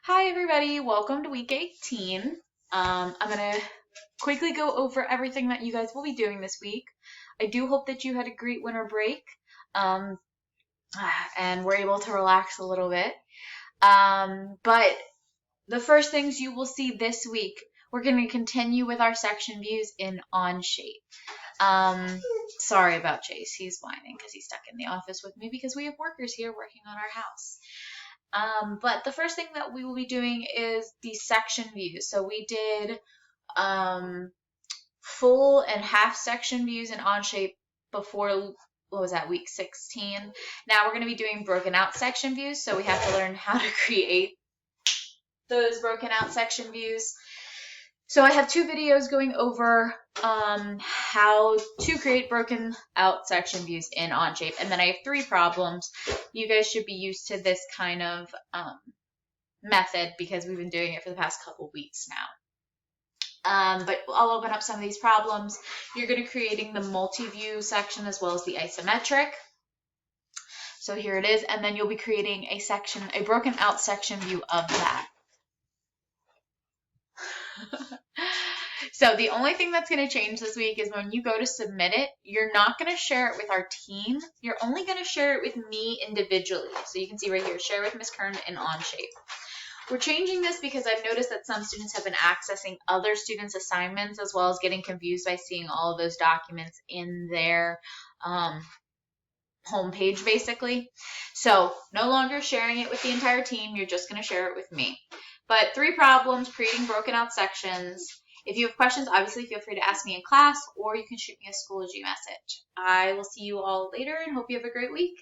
Hi everybody, welcome to week 18. I'm gonna quickly go over everything that you guys will be doing this week. I do hope that you had a great winter break, um, and were able to relax a little bit. But the first things you will see this week, we're gonna continue with our section views in Onshape. Sorry about Chase, he's whining because he's stuck in the office with me because we have workers here working on our house. But the first thing that we will be doing is the section views. So we did full and half section views in Onshape before, what was that, week 16. Now we're going to be doing broken out section views. So we have to learn how to create those broken out section views. So I have two videos going over how to create broken out section views in Onshape. And then I have 3 problems. You guys should be used to this kind of method because we've been doing it for the past couple weeks now. But I'll open up some of these problems. You're going to be creating the multi-view section as well as the isometric. So here it is. And then you'll be creating a broken out section view of that. So the only thing that's going to change this week is when you go to submit it, you're not going to share it with our team. You're only going to share it with me individually. So you can see right here, share with Ms. Kern in Onshape. We're changing this because I've noticed that some students have been accessing other students' assignments as well as getting confused by seeing all of those documents in their homepage basically. So no longer sharing it with the entire team, you're just going to share it with me. But 3 problems, creating broken out sections. If you have questions, obviously feel free to ask me in class or you can shoot me a Schoology message. I will see you all later and hope you have a great week.